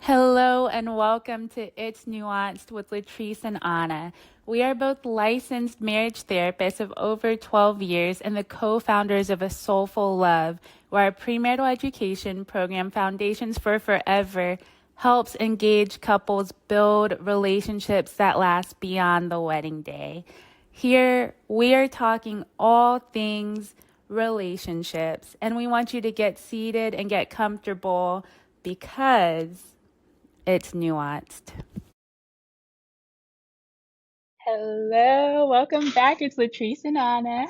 Hello and welcome to It's Nuanced with Latrice and Anna. We are both licensed marriage therapists of over 12 years and the co-founders of A Soulful Love, where our premarital education program Foundations for Forever helps engage couples build relationships that last beyond the wedding day. Here, we are talking all things relationships, and we want you to get seated and get comfortable because it's nuanced. Hello, welcome back. It's Latrice and Anna.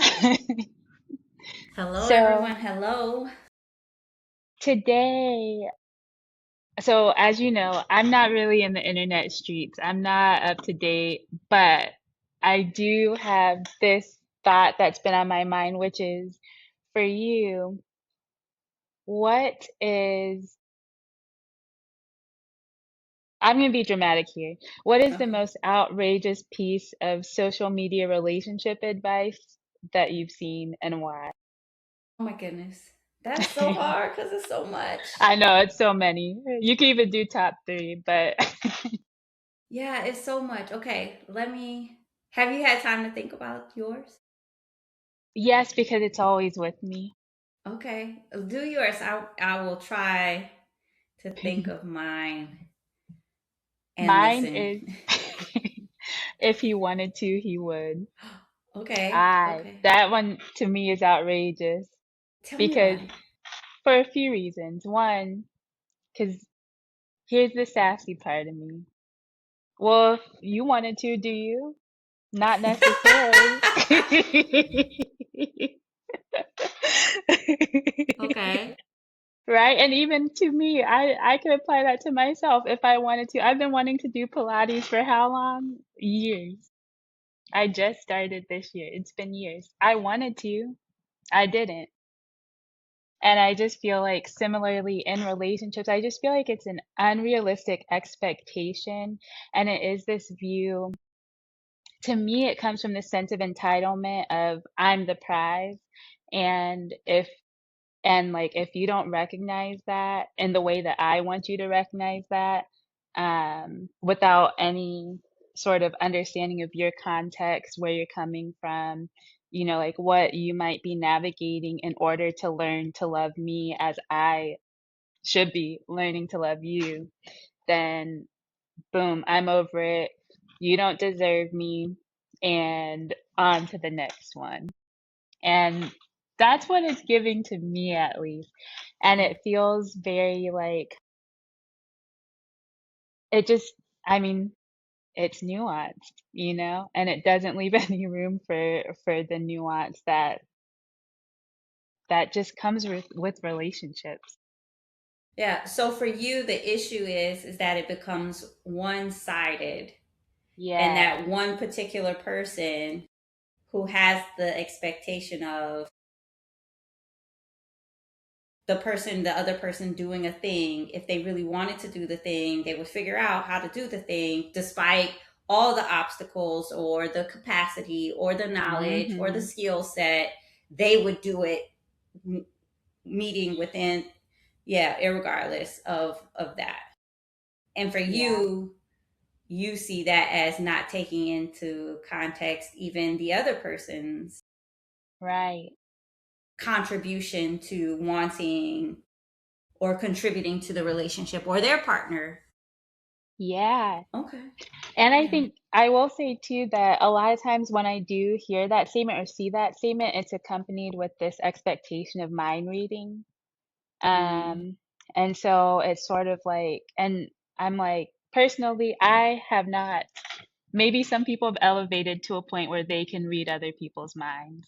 Hello, So everyone. Hello. today, as you know, I'm not really in the internet streets. I'm not up to date, but I do have this thought that's been on my mind, which is for you, what is, I'm going to be dramatic here. What is the Okay. most outrageous piece of social media relationship advice that you've seen and why? Oh my goodness. That's so hard because it's so much. I know it's so many. You can even do top three, but Yeah, it's so much. Okay, let me. Have you had time to think about yours? yes, because it's always with me. Okay, do yours. I will try to think of mine and Mine listen. is if he wanted to, he would. Okay, I okay. That one to me is outrageous Tell me because why. for a few reasons. One, because here's the sassy part of me. Well, if you wanted to, do you? Not necessarily. Okay. Right? And even to me, I could apply that to myself if I wanted to. I've been wanting to do Pilates for how long? Years. I just started this year. It's been years. I wanted to. I didn't. And I just feel like similarly in relationships, I just feel like it's an unrealistic expectation. And it is this view, to me, it comes from the sense of entitlement of I'm the prize. And if you don't recognize that in the way that I want you to recognize that, without any sort of understanding of your context, where you're coming from, like what you might be navigating in order to learn to love me as I should be learning to love you, then boom, I'm over it. You don't deserve me, and on to the next one. And that's what it's giving to me, at least. And Mm. it feels very like it just, I mean, it's nuanced, and it doesn't leave any room for the nuance that just comes with relationships. Yeah. So for you, the issue is that it becomes one-sided, and Yeah. that one particular person who has the expectation of the other person doing a thing. If they really wanted to do the thing, they would figure out how to do the thing despite all the obstacles or the capacity or the knowledge or the Mhm. skill set. They would do it meeting within, yeah, irregardless of that. And for Yeah. you see that as not taking into context even the other person's Right. contribution to wanting or contributing to the relationship or their partner. Yeah. Okay. And I Yeah. think I will say too that a lot of times when I do hear that statement or see that statement, it's accompanied with this expectation of mind reading. Mm. Um, and so it's sort of like, and I'm like, personally, I have not, maybe some people have elevated to a point where they can read other people's minds.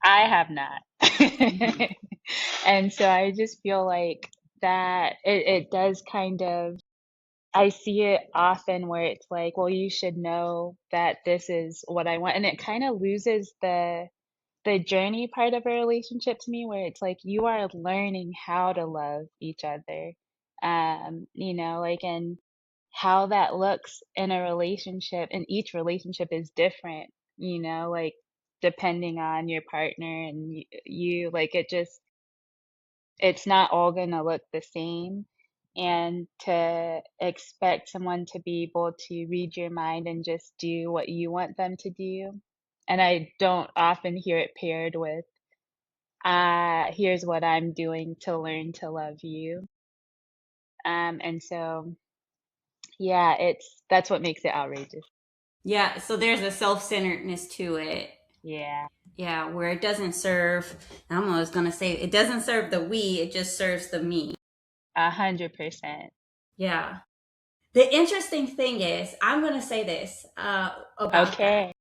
I have not. Hmm. And so I just feel like that it does kind of, I see it often where it's like, well, you should know that this is what I want. And it kind of loses the journey part of a relationship to me, where it's like you are learning how to love each other. Like, and how that looks in a relationship, and each relationship is different, like depending on your partner and you, like it's not all gonna look the same. and to expect someone to be able to read your mind and just do what you want them to do. And I don't often hear it paired with, here's what I'm doing to learn to love you. And so, yeah, that's what makes it outrageous. Yeah, so there's a self-centeredness to it. Yeah, Yeah, where it doesn't serve, I'm always going to say, it doesn't serve the we, it just serves the me. 100%. Yeah. The interesting thing is, I'm going to say this about that. Okay.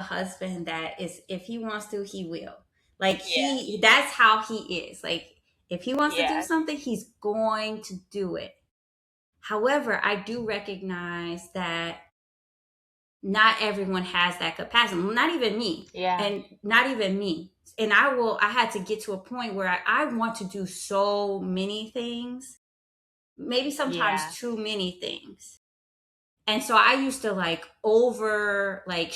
A husband that is, if he wants to, he will. Like, Yeah, that's how he is. Like, if he wants to do yeah, something, he's going to do it. However, I do recognize that not everyone has that capacity. Not even me. yeah, And not even me. And I had to get to a point where I want to do so many things, maybe sometimes yeah, too many things. And so I used to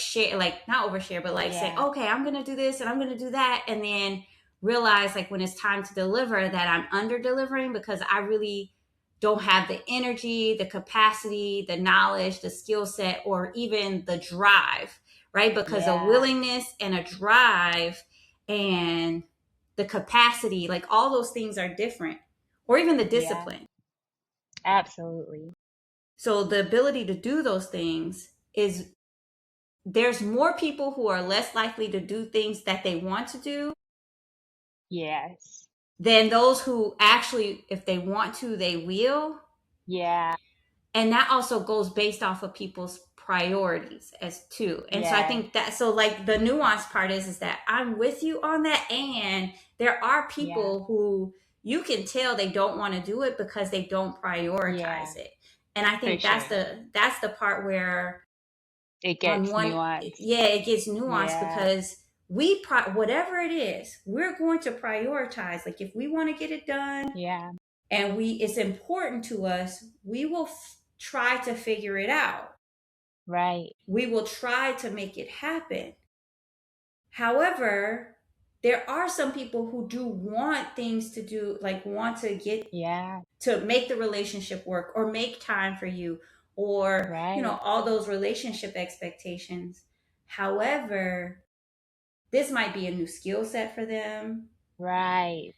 share, like not overshare, but like say, yeah, okay, I'm going to do this and I'm going to do that. And then realize like when it's time to deliver that I'm under delivering because I really don't have the energy, the capacity, the knowledge, the skill set, or even the drive, right? Because a yeah, willingness and a drive and the capacity, like all those things are different, or even the yeah, discipline. absolutely. So the ability to do those things is, there's more people who are less likely to do things that they want to do Yes. than those who actually, if they want to, they will. Yeah, And that also goes based off of people's priorities as too. And so I yeah, think that, so like the nuance part is that I'm with you on that. And there are yeah, people who you can tell they don't want to do it because they don't yeah, prioritize it. And I for think sure. that's the part where It on gets one, nuanced. yeah, it gets nuanced Yeah, because whatever it is, we're going to prioritize. Like if we want to get it done yeah, and it's important to us, we will try to figure it out. right. We will try to make it happen. However, there are some people who do want things to do, like want to get Yeah, to make the relationship work or make time for you, or right, all those relationship expectations. However, this might be a new skill set for them. right,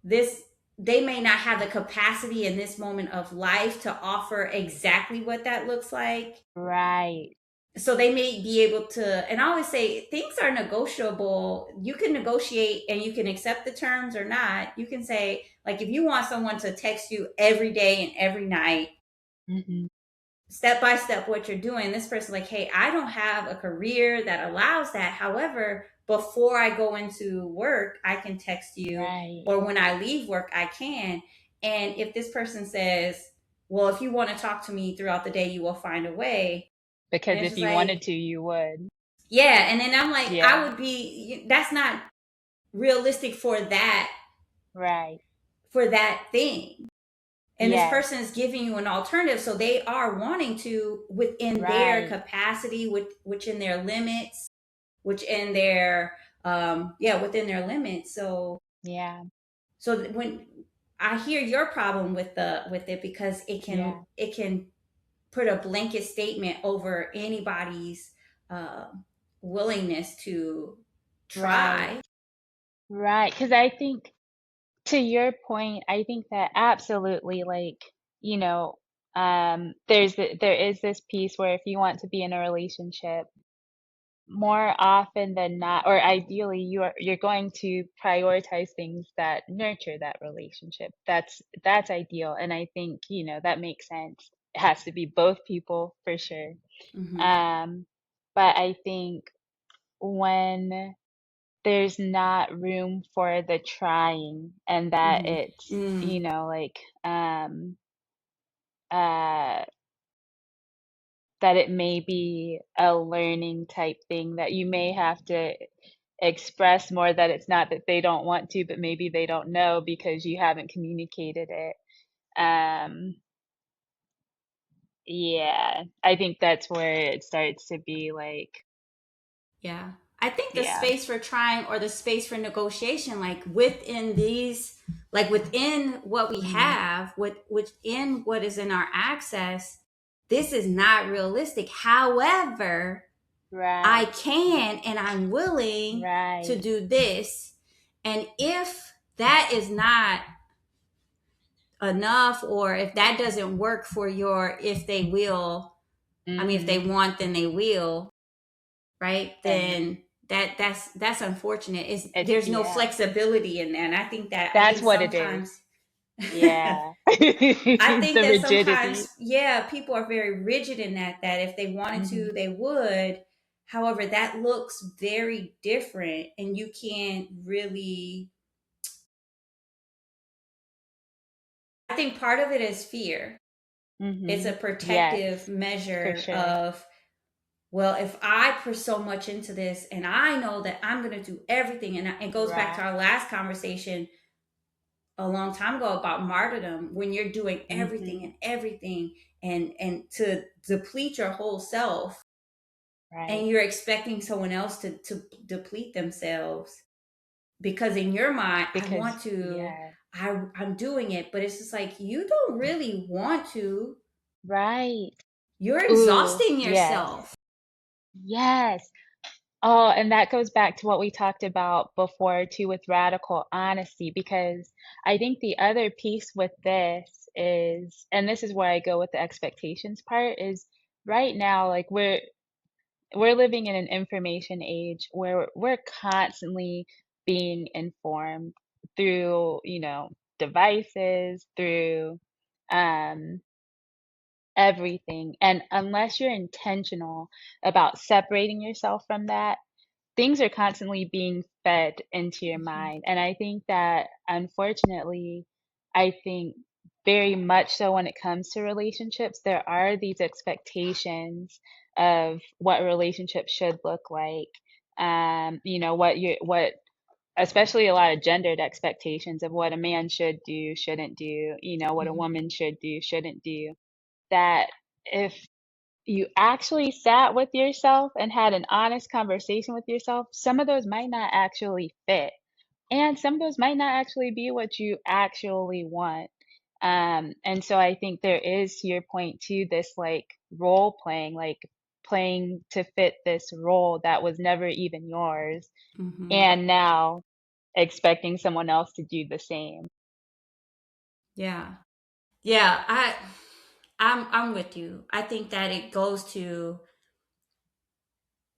This, they may not have the capacity in this moment of life to offer exactly what that looks like. right. So they may be able to, and I always say things are negotiable. You can negotiate and you can accept the terms or not. You can say, like, if you want someone to text you every day and every night, Hmm. step by step what you're doing, this person like, hey, I don't have a career that allows that. However, before I go into work, I can text you, Right. or when I leave work, I can. And if this person says, well, if you want to talk to me throughout the day, you will find a way. And Because it's if just you like, wanted to, you would. yeah. And then I'm like, I Yeah, would be, that's not realistic for right. that thing. And this Yes, person is giving you an alternative, so they are wanting to, within their right. capacity, which in their limits, which in their within their limits. So Yeah, when I hear your problem with it, because yeah, it can put a blanket statement over anybody's uh, willingness to right, try. right. Because I think, to your point, I think that absolutely, like, you know, there is this piece where if you want to be in a relationship, more often than not, or ideally, you're going to prioritize things that nurture that relationship. That's ideal, and I think, that makes sense. It has to be both people for sure. Hmm. Um, but I think when there's not room for the trying, and that Hmm. it's, Mm. like, uh that it may be a learning type thing that you may have to express more, that it's not that they don't want to, but maybe they don't know because you haven't communicated it. Um, yeah, I think that's where it starts to be like, Yeah. I think the Yeah. space for trying or the space for negotiation, like within these, like within what we have, within what is in our access, this is not realistic. However, I Right. can and I'm willing to Right. do this. And if that is not enough, or if that doesn't work for your, if they will, I mean, if they want, then they will, right? Then Then that's unfortunate. Is it's, there's no yeah, flexibility in that. And I that's think what it is. sometimes Yeah. I think The that rigidity. sometimes, yeah, people are very rigid in that if they wanted to, they would. However, that looks very different, and you can't really. I think part of it is fear. It's a Yes, protective for measure sure. of, well, if I put so much into this and I know that I'm going to do everything, and it goes back to Right. our last conversation a long time ago about martyrdom, when you're doing everything and to deplete your whole self, Right. and you're expecting someone else to deplete themselves, because in your mind, I Because, want to, yeah. I'm doing it, but it's just like, you don't really want to. Right. You're Ooh, exhausting yes. yourself. Yes. Oh, and that goes back to what we talked about before too with radical honesty, because I think the other piece with this is, and this is where I go with the expectations part, is right now, like we're living in an information age where we're constantly being informed through, devices, through um everything. And unless you're intentional about separating yourself from that, things are constantly being fed into your mind. And I think that unfortunately, I think very much so when it comes to relationships, there are these expectations of what a relationship should look like. What especially a lot of gendered expectations of what a man should do, shouldn't do, what a woman should do, shouldn't do. That if you actually sat with yourself and had an honest conversation with yourself, some of those might not actually fit. And some of those might not actually be what you actually want. And so I think there is, to your point too, this like role playing, like playing to fit this role that was never even yours. And now expecting someone else to do the same. Yeah. Yeah, I'm with you. I think that it goes to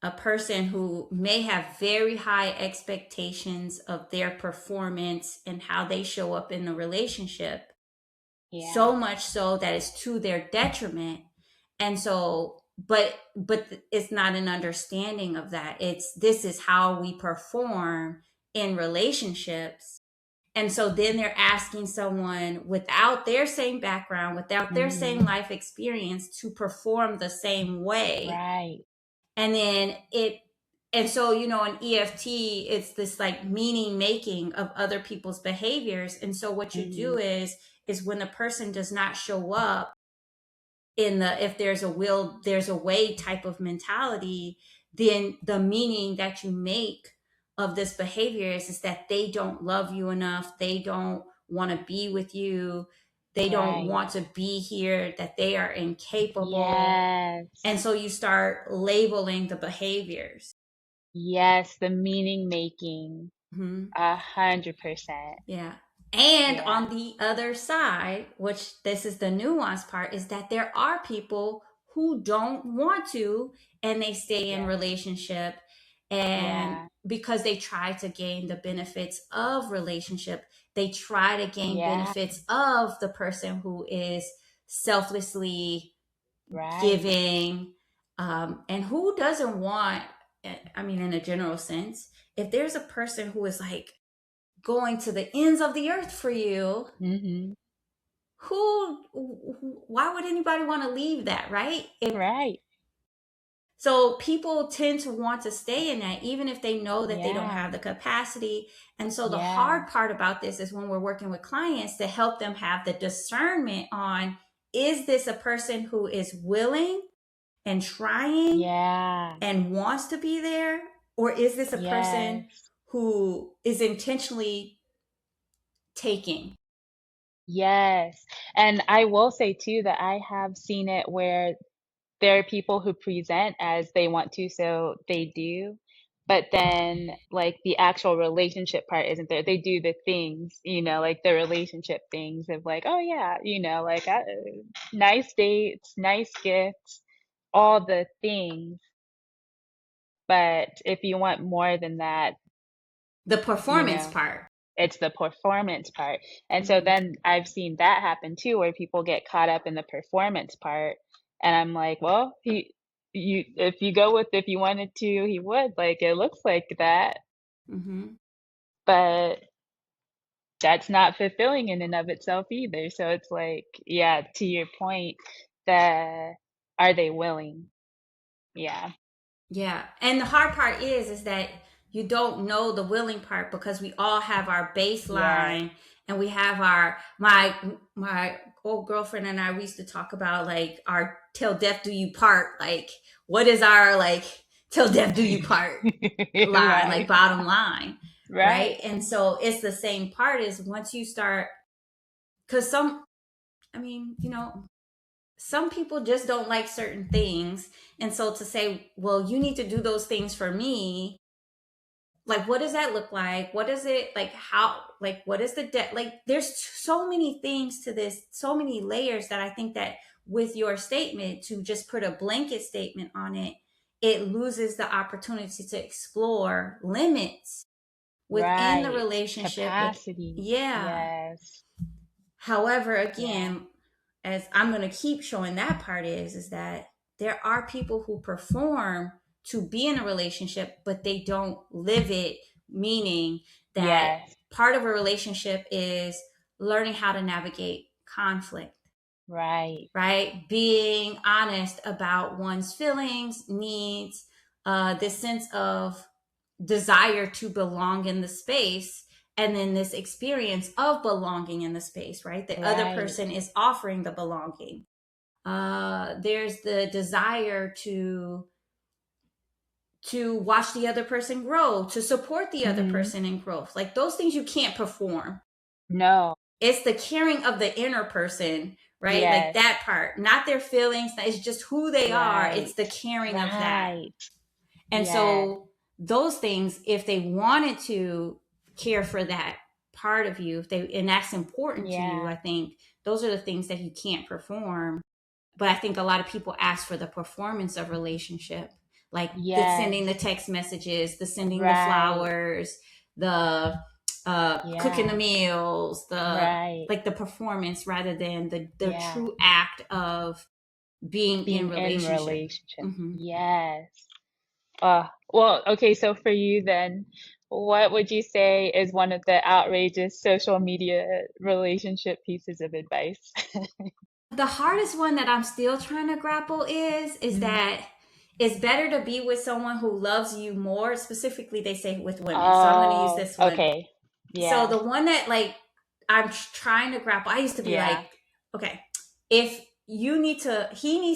a person who may have very high expectations of their performance and how they show up in the relationship, Yeah. so much so that it's to their detriment. And so, but it's not an understanding of that. It's, this is how we perform in relationships. And so then they're asking someone without their same background, without their same life experience, to perform the same way. Right. And then and so, in EFT, it's this like meaning making of other people's behaviors. And so what you do is when the person does not show up in the, if there's a will, there's a way type of mentality, then the meaning that you make of this behavior is that they don't love you enough. They don't want to be with you. They don't Right. want to be here, that they are incapable. Yes. And so you start labeling the behaviors. Yes, the meaning making. 100%. Yeah. And Yeah. on the other side, which this is the nuanced part, is that there are people who don't want to, and they stay in relationship, and because they try to gain the benefits of relationship, they try to gain benefits of the person who is selflessly giving, and who doesn't want, I mean, in a general sense, if there's a person who is like going to the ends of the earth for you, why would anybody want to leave that, right? Right. So people tend to want to stay in that, even if they know that they don't have the capacity. And so the hard part about this is when we're working with clients, to help them have the discernment on, is this a person who is willing and trying and wants to be there? Or is this a person Yes. who is intentionally taking? Yes. And I will say too that I have seen it where there are people who present as they want to, so they do. But then, like, the actual relationship part isn't there. They do the things, like the relationship things of like, oh yeah, like nice dates, nice gifts, all the things. But if you want more than that, The you performance know, part. it's the performance part. And so Mm-hmm. then I've seen that happen too, where people get caught up in the performance part. And I'm like, well, if you wanted to, he would. Like, it looks like that, Mm-hmm. but that's not fulfilling in and of itself either. So it's like, yeah, to your point, the are they willing? Yeah. Yeah. And the hard part is that you don't know the willing part, because we all have our Yes. baseline, and we have our my old girlfriend and I, we used to talk about like our till death do you part. Like, what is our like till death do you part line, like Right. bottom line, right? Right. And so it's the same part is once you start, because I mean, some people just don't like certain things. And so to say, well, you need to do those things for me, like, what does that look like? What is it like? How, like, what is the debt? Like, there's so many things to this, so many layers, that I think that with your statement, to just put a blanket statement on it, it loses the opportunity to explore limits within the Right. relationship. Capacity. Yeah. Yes. However, Yeah. again, as I'm going to keep showing that part is that there are people who perform to be in a relationship, but they don't live it, meaning that Yes. part of a relationship is learning how to navigate conflict, Right. right? Being honest about one's feelings, needs, this sense of desire to belong in the space, and then this experience of belonging in the space, right? The other Right. person is offering the belonging. There's the desire to watch the other person grow, to support the other Hmm. person in growth. Like, those things you can't perform. No. It's the caring of the inner person, right? Like Yes. that part, not their feelings. It's just who they are. It's Right. the caring of that. Right. And Yes. so those things, if they wanted to care for that part of you, if they, and that's important to you, Yeah. I think those are the things that you can't perform. But I think a lot of people ask for the performance of relationship, like the Yes. sending the text messages, the sending the Right. flowers, the cooking the Yeah. meals, the Right. like the performance, rather than the Yeah. true act of being in Being in relationship. relationship. Mm-hmm. Yes. Well, okay, so for you then, what would you say is one of the outrageous social media relationship pieces of advice? The hardest one that I'm still trying to grapple is Mhm. that it's better to be with someone who loves you more. Specifically, they say with women. So I'm going to use Oh, this one. okay. So Yeah. the one that like I'm trying to grapple. I used to be like, Yeah. okay, if he needs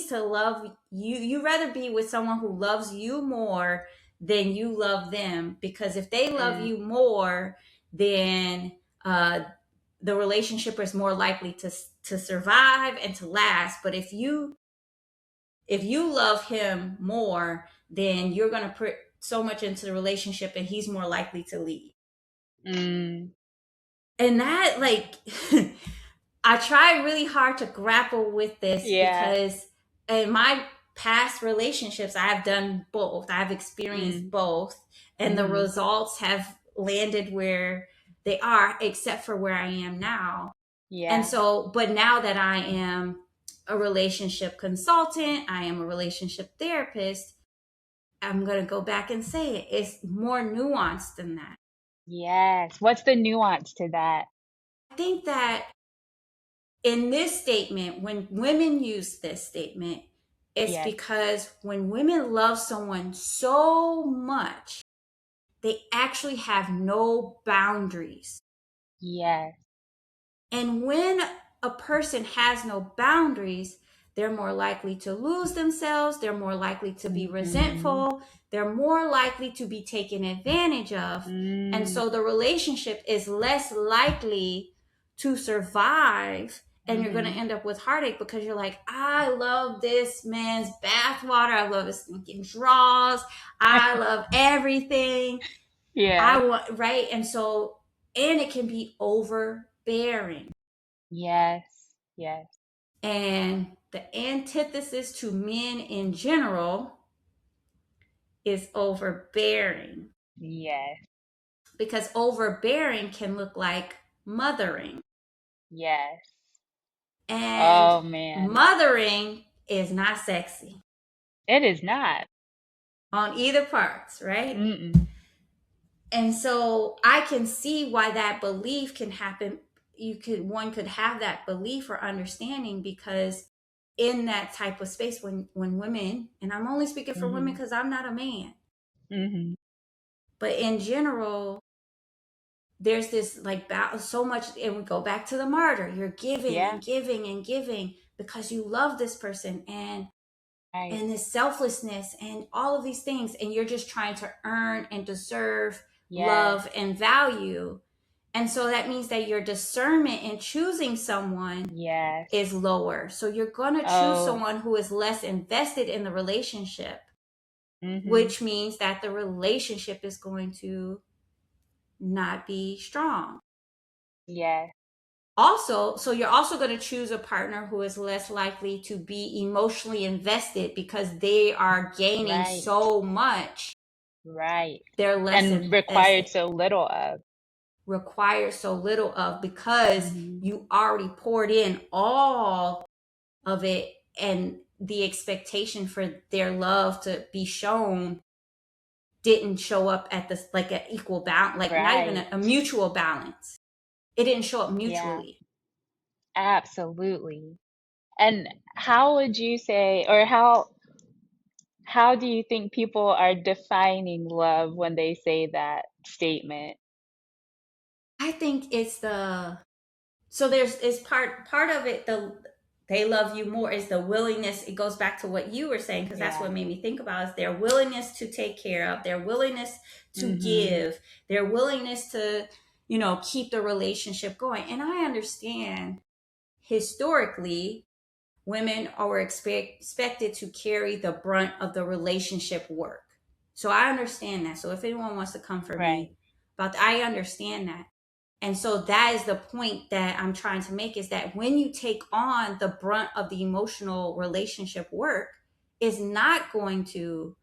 to love you. You rather be with someone who loves you more than you love them, because if they love Mm. you more, then the relationship is more likely to survive and to last. But if you love him more, then you're going to put so much into the relationship, and he's more likely to leave. Mm. And that, like, I try really hard to grapple with this, Yeah. because in my past relationships, I've done both. I've experienced Mm. both, and the Hmm. results have landed where they are, except for where I am now. And Yeah. so, but now that I am a relationship consultant, I am a relationship therapist, I'm going to go back and say it. It's more nuanced than that. Yes. What's the nuance to that? I think that in this statement, when women use this statement, it's Yes. because when women love someone so much, they actually have no boundaries. Yes. And when a person has no boundaries, they're more likely to lose themselves. They're more likely to be Mhm. resentful. They're more likely to be taken advantage of. And so the relationship is less likely to survive. And you're going to end up with heartache because you're like, I love this man's bathwater. I love his stinking drawers. I love everything. Yeah. I want, right? And so, and it can be overbearing. Yes. Yes. And the antithesis to men in general is overbearing. Yes. Because overbearing can look like mothering. Yes. And Oh man. mothering is not sexy It is not. on either parts, right? Mm-mm. And so I can see why that belief can happen. One could have that belief or understanding because in that type of space when women, and I'm only speaking for women because I'm not a man, but in general, there's this like so much, and we go back to the martyr. You're giving and giving and giving because you love this person and this selflessness and all of these things, and you're just trying to earn and deserve love and value. And so that means that your discernment in choosing someone is lower. So you're going to choose someone who is less invested in the relationship, which means that the relationship is going to not be strong. Yes. Also, so you're also going to choose a partner who is less likely to be emotionally invested because they are gaining so much. Right. They're less and required so little of. Because you already poured in all of it, and the expectation for their love to be shown didn't show up at this like an equal balance, like not even a mutual balance. It didn't show up mutually. Yeah. Absolutely. And how would you say, or how do you think people are defining love when they say that statement? I think it's part of it, they love you more is the willingness. It goes back to what you were saying, because that's what made me think about is their willingness to take care of, their willingness to give, their willingness to, keep the relationship going. And I understand historically women are expected to carry the brunt of the relationship work. So I understand that. So if anyone wants to come for me about that, I understand that. And so that is the point that I'm trying to make, is that when you take on the brunt of the emotional relationship work, is not going to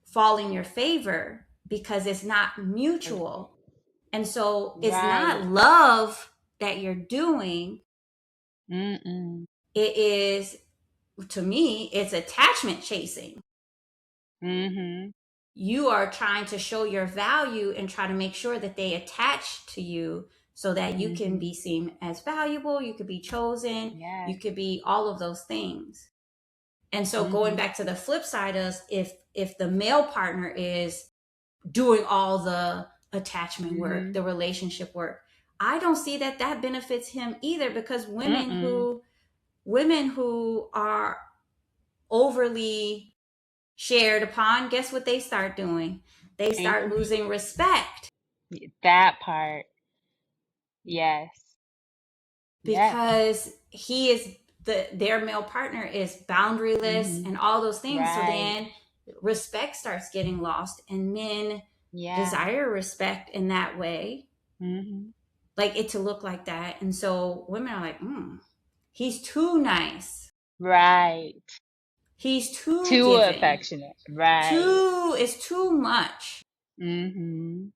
fall in your favor because it's not mutual. And so it's not love that you're doing. Mm-mm. It is, to me, it's attachment chasing. You are trying to show your value and try to make sure that they attach to you so that you can be seen as valuable, you could be chosen, you could be all of those things. And so going back to the flip side is if the male partner is doing all the attachment work, the relationship work, I don't see that benefits him either, because women who are overly shared upon, guess what they start doing? They start losing respect. That part. Yes. Because he is their male partner is boundaryless and all those things. So then respect starts getting lost, and men desire respect in that way. Like it to look like that. And so women are like, he's too nice. Right. He's too giving. Affectionate. Right. It's too much. And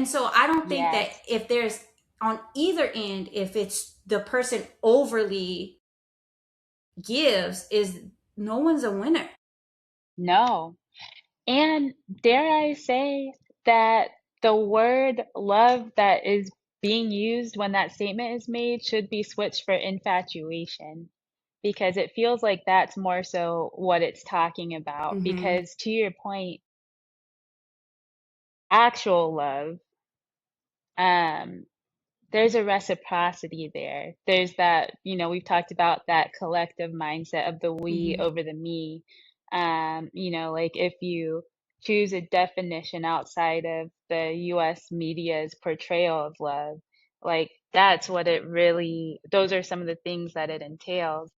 so I don't think that if there's on either end, if it's the person overly gives, is no one's a winner. No. And dare I say that the word love that is being used when that statement is made should be switched for infatuation, because it feels like that's more so what it's talking about. Because to your point, actual love there's a reciprocity there. There's that, we've talked about that collective mindset of the we Mm-hmm. over the me. Like if you choose a definition outside of the US media's portrayal of love, like that's what it really, those are some of the things that it entails.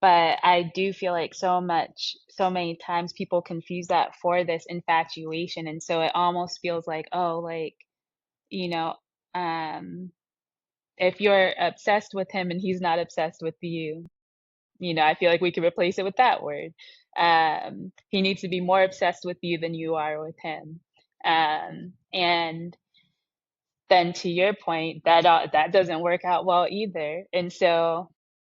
But I do feel like so many times people confuse that for this infatuation. And so it almost feels like, oh, like, you know, um, if you're obsessed with him and he's not obsessed with you, I feel like we could replace it with that word. He needs to be more obsessed with you than you are with him. And then to your point, that doesn't work out well either. And so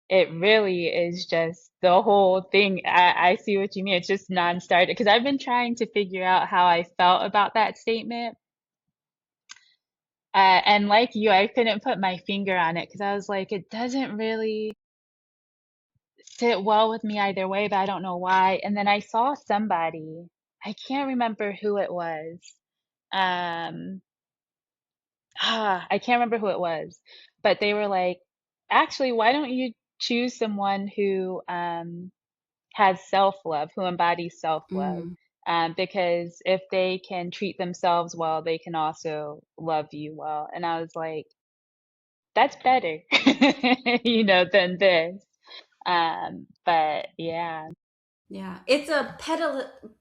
it really is just the whole thing. I see what you mean. It's just non-starter because I've been trying to figure out how I felt about that statement. And like you, I couldn't put my finger on it because I was like, it doesn't really sit well with me either way, but I don't know why. And then I saw somebody, I can't remember who it was. Um, I can't remember who it was, but they were like, actually, why don't you choose someone who has self-love, who embodies self-love? Mm. Because if they can treat themselves well, they can also love you well. And I was like, that's better, than this. But yeah. Yeah, it's a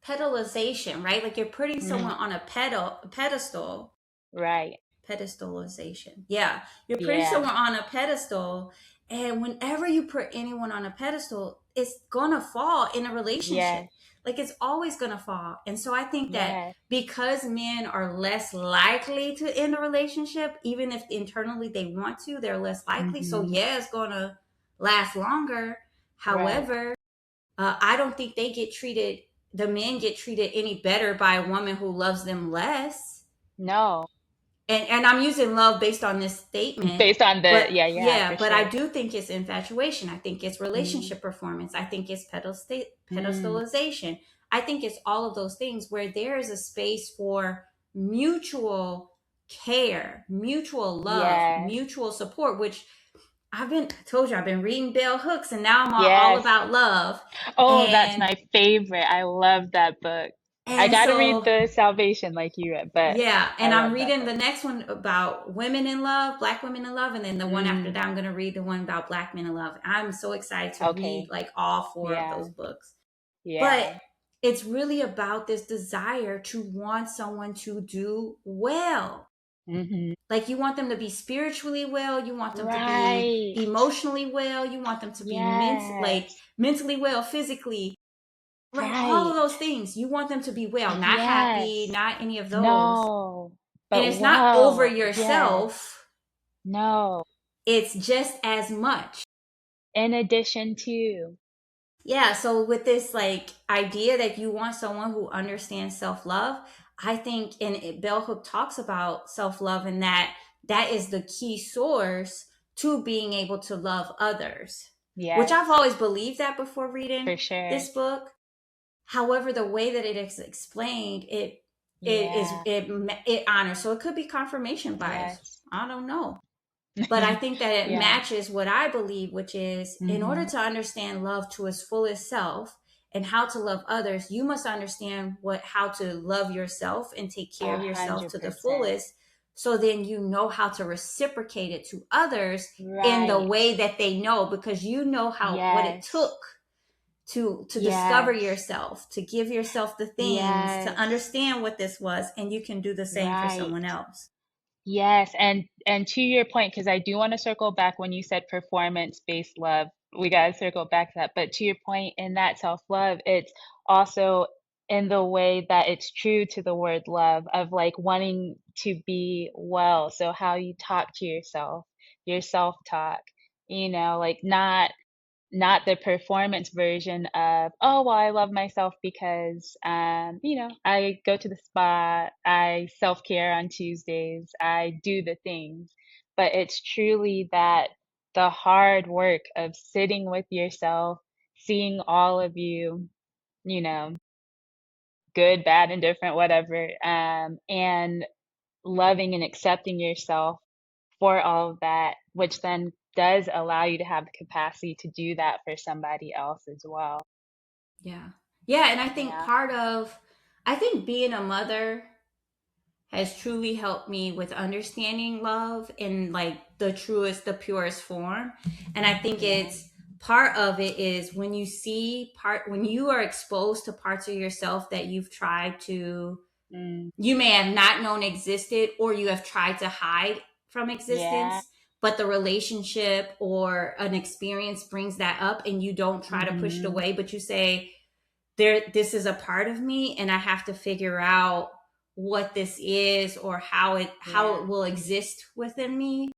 pedalization, right? Like you're putting Mm, someone on a pedestal. right. Pedestalization. Yeah, you're putting Yeah. someone on a pedestal, and whenever you put anyone on a pedestal, it's gonna fall in a relationship. Yes. Like it's always gonna fall. And so I think that Yes. because men are less likely to end a relationship, even if internally they want to, they're less likely. So Mm-hmm. yeah, it's gonna last longer. Right. However, I don't think the men get treated any better by a woman who loves them less. No. And I'm using love based on this statement, Based on the, but yeah, yeah, for but I sure. do think it's infatuation. I think it's Mm, relationship performance. I think it's mm, pedestalization. I think it's all of those things where there is a space for mutual care, mutual love, yes. mutual support, which told you I've been reading bell hooks, and now I'm all Yes. about love. Oh, that's and my favorite. I love that book. I and got to read so the Salvation like you read, but yeah, I and I'm love that reading book. the next one about women in love, black women in love, and then the one after Mm, that I'm going to read the one about black men in love. I'm so excited to read okay. like all four of Yeah. those books. But Yeah. it's really about this desire to want someone to do well. Mm-hmm. Like you want them to be spiritually well, you want them to be Right. emotionally well, you want them to be Yes. mentally well, physically, right? All of Right. those things. You want them to be well, not happy, Yes. not any of those. No. And But it's not over well, yes. yourself, No. it's just as much. In addition to. Yeah, so with this like idea that you want someone who understands self-love, I think Bell Hook talks about self-love, and that is the key source to being able to love others. Which I've Yes, always believed that before reading for sure. this book. However, the way that it is explained, Yeah. it honors. So it could be confirmation bias. Yes. I don't know. But I think that it Yeah. matches what I believe, which is in order Mm-hmm. to understand love to its fullest self and how to love others, you must understand how to love yourself and take care A of yourself hundred to the percent. fullest. So then you know how to reciprocate it to others in the Right. way that they know, because you know what it Yes. took to discover Yes. yourself, to give yourself the things, to Yes. understand what this was, and you can do the same for Right. someone else. Yes, and to your point, because I do want to circle back when you said performance-based love, we got to circle back to that. But to your point, in that self-love, it's also in the way that it's true to the word love of like wanting to be well. So how you talk to yourself, your self-talk, like not the performance version of, oh, well, I love myself because, I go to the spa, I self-care on Tuesdays, I do the things. But it's truly that the hard work of sitting with yourself, seeing all of you, you know, good, bad, indifferent, whatever, and loving and accepting yourself for all of that, which then does allow you to have the capacity to do that for somebody else as well. Yeah. Yeah. And I think Yeah. I think being a mother has truly helped me with understanding love in like the truest, the purest form. And I think Yeah. it's part of it is when when you are exposed to parts of yourself that you've tried to, you may have not known existed, or you have tried to hide from Yeah. existence, but the relationship or an experience brings that up and you don't try to push it away, but you say, this is a part of me and I have to figure out what this is or how it will exist within me.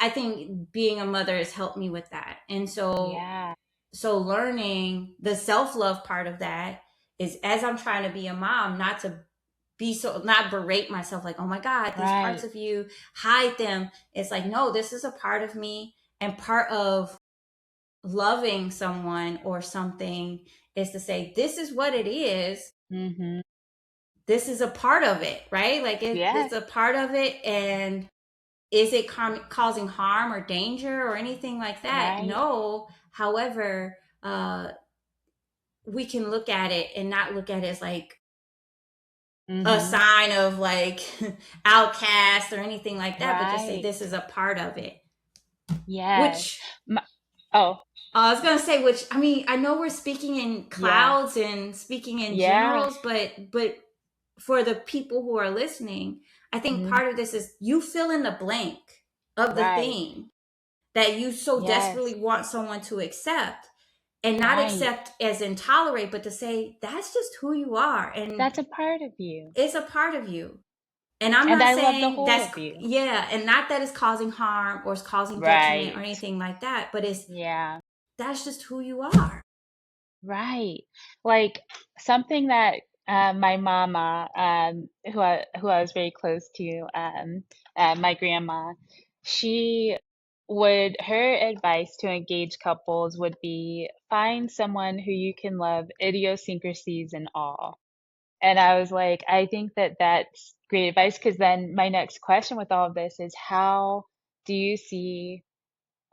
I think being a mother has helped me with that. And so learning the self-love part of that is, as I'm trying to be a mom, not berate myself like, oh my God, these parts of you, hide them. It's like, no, this is a part of me. And part of loving someone or something is to say, this is what it is. This is a part of it, right? Like it's a part of it. And is it causing harm or danger or anything like that? Right. No. However, we can look at it and not look at it as like a sign of like outcast or anything like that, but just say this is a part of it. Yes. I was gonna say, which I mean, I know we're speaking in clouds and speaking in generals, but for the people who are listening, I think part of this is you fill in the blank of the thing that you so desperately want someone to accept, and not accept as intolerate, but to say that's just who you are, and that's a part of you. It's a part of you. And I'm not saying that's of you. And not that it's causing harm or it's causing detriment or anything like that, but it's that's just who you are. Right. Like something that my mama, who I was very close to, my grandma, her advice to engaged couples would be find someone who you can love idiosyncrasies and all. And I was like, I think that that's great advice, because then my next question with all of this is, how do you see,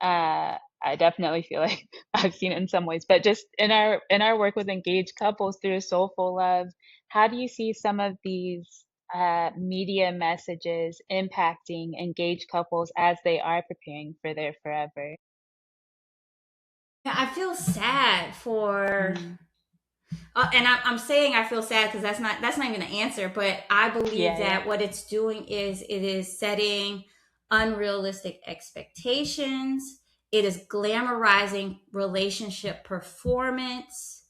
I definitely feel like I've seen it in some ways, but just in our work with engaged couples through Soulful Love, how do you see some of these media messages impacting engaged couples as they are preparing for their forever? Yeah, I feel sad for and I'm saying I feel sad because that's not even an answer, but I believe that what it's doing is it is setting unrealistic expectations. It is glamorizing relationship performance.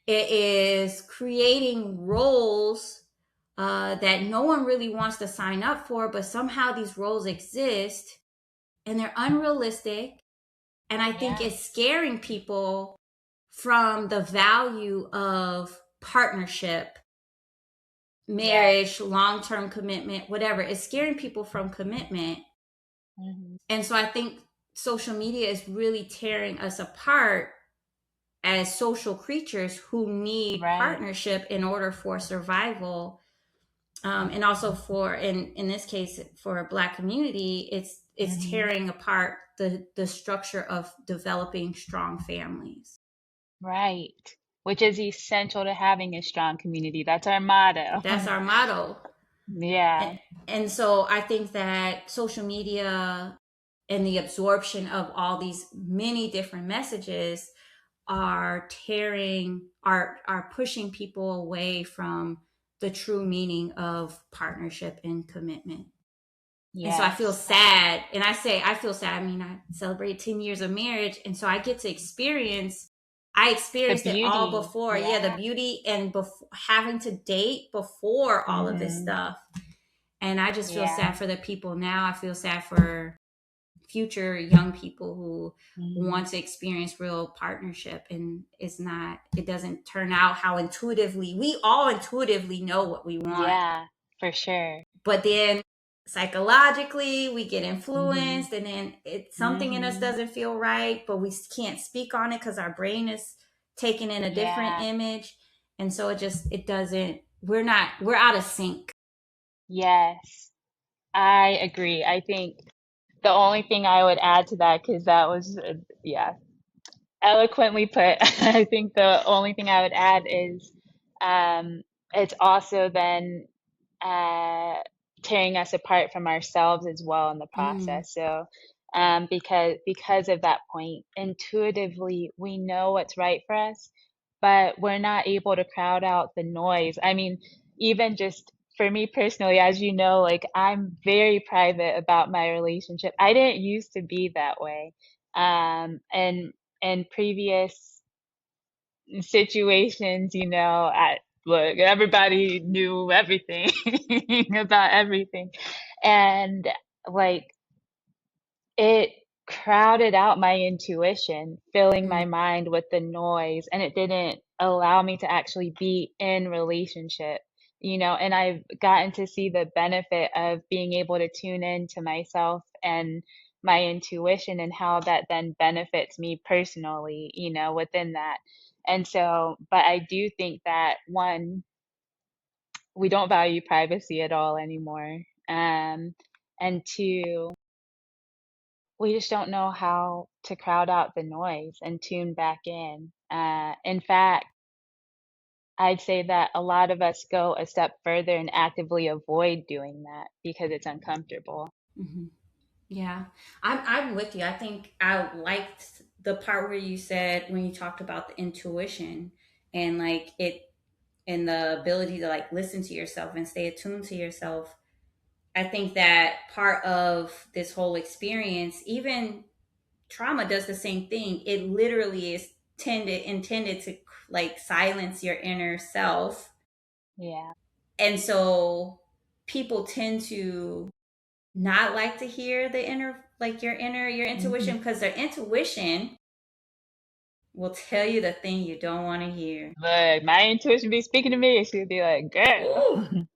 It is creating roles that no one really wants to sign up for, but somehow these roles exist and they're unrealistic. And I think it's scaring people from the value of partnership, marriage, long-term commitment, whatever. It's scaring people from commitment. And so I think social media is really tearing us apart as social creatures who need partnership in order for survival. And also for, in this case, for a Black community, it's tearing apart the structure of developing strong families. Right. Which is essential to having a strong community. That's our motto. That's our motto. Yeah. And so I think that social media and the absorption of all these many different messages are pushing people away from the true meaning of partnership and commitment. And so I feel sad. And I feel sad. I mean, I celebrate 10 years of marriage. And so I get to I experienced it all before. The beauty and having to date before all of this stuff. And I just feel sad for the people now. I feel sad for future young people who want to experience real partnership, and it doesn't turn out how we all intuitively know what we want. Yeah, for sure. But then psychologically we get influenced, and then something in us doesn't feel right, but we can't speak on it because our brain is taking in a different image. And so we're out of sync. Yes. I agree. I think the only thing I would add to that, because that was, yeah, eloquently put. I think the only thing I would add is it's also then uh, tearing us apart from ourselves as well in the Mm, process. So because of that point, intuitively we know what's right for us, but we're not able to crowd out the noise. I mean, even just for me personally, as you know, like I'm very private about my relationship. I didn't used to be that way. And previous situations, look, everybody knew everything about everything. And like it crowded out my intuition, filling my mm, mind with the noise, and it didn't allow me to actually be in relationship, and I've gotten to see the benefit of being able to tune in to myself and my intuition and how that then benefits me personally, within that. And so, but I do think that one, we don't value privacy at all anymore. And two, we just don't know how to crowd out the noise and tune back in. In fact, I'd say that a lot of us go a step further and actively avoid doing that because it's uncomfortable. hmm. Yeah, I'm with you. I think I liked the part where you said when you talked about the intuition and like it and the ability to like listen to yourself and stay attuned to yourself. I think that part of this whole experience, even trauma does the same thing. It literally is intended to like silence your inner self. Yeah. And so people tend to not like to hear the inner like your Hmm. intuition because their intuition will tell you the thing you don't want to hear. Look, my intuition be speaking to me, and she'd be like, "Girl, Ooh.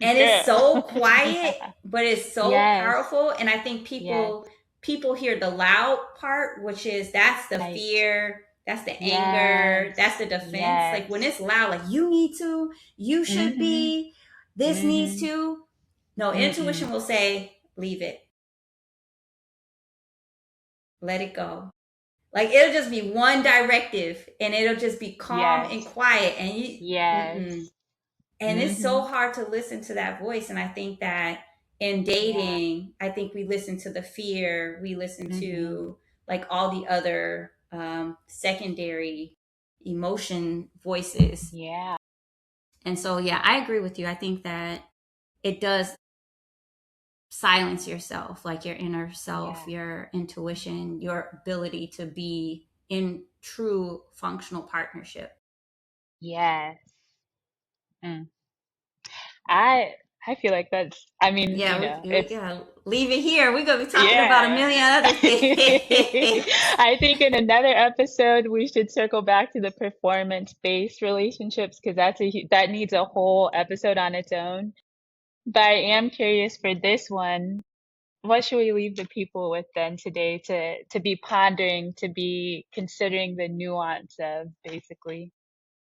And it's girl." so quiet, but it's so Yes. powerful. And I think Yes. people hear the loud part, which is that's the Right. fear, that's the anger, that's Yes. the defense. Like when Yes. it's loud, like you need to, you should Mhm. be, this needs Mhm. to. No, Mm-mm. intuition will say, leave it, let it go. Like it'll just be one directive and it'll just be calm and Yes. quiet and you mm-mm. Yes. And it's so Mhm. hard to listen to that voice. And I think that in Yeah. dating, I think we listen to the fear, we listen Mhm. to like all the other secondary emotion voices. Yeah. And so, yeah, I agree with you. I think that it does silence yourself, like your inner self, Yeah. your intuition, your ability to be in true functional partnership. Yes. Mm. I I feel like that's, I mean, Yeah, we it's, gotta leave it here. We're gonna be talking about a yeah. million other things. I think in another episode we should circle back to the performance-based relationships because that needs a whole episode on its own. But I am curious for this one, what should we leave the people with then today to be pondering, to be considering the nuance of basically?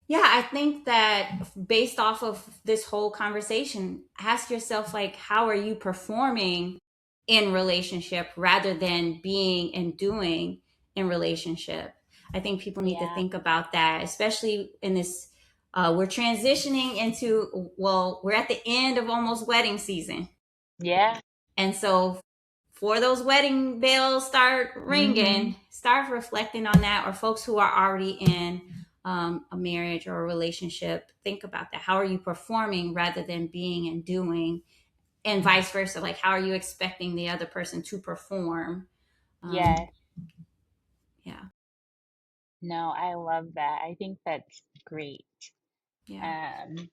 Yeah, I think that based off of this whole conversation, ask yourself like how are you performing in relationship rather than being and doing in relationship. I think people need to Yeah. think about that, especially in this we're transitioning into well, we're at the end of almost wedding season. Yeah. And so for those wedding bells start Mhm. ringing, start reflecting on that. Or folks who are already in a marriage or a relationship, think about that. How are you performing rather than being and doing? And vice versa. Like, how are you expecting the other person to perform? Um, Yes. yeah, No, I love that. I think that's great. yeah. Um,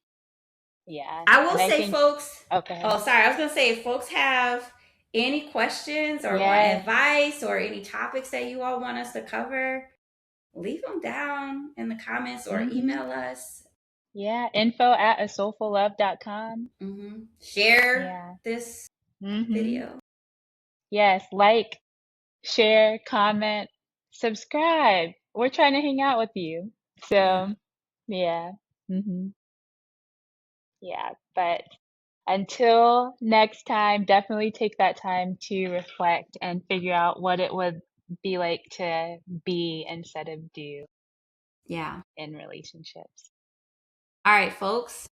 yeah. I will And I say, think, folks, okay. oh, sorry. I was going to say, if folks have any questions or want Yeah. advice or any topics that you all want us to cover, leave them down in the comments or Mhm. email us. Yeah. info@asoulfullove.com. Share Yeah. this Mhm. video. Yes. Like, share, comment, subscribe. We're trying to hang out with you. Yeah. So, yeah. Mhm. Yeah. But Until next time, definitely take that time to reflect and figure out what it would be like to be instead of do Yeah. in relationships. All right, folks.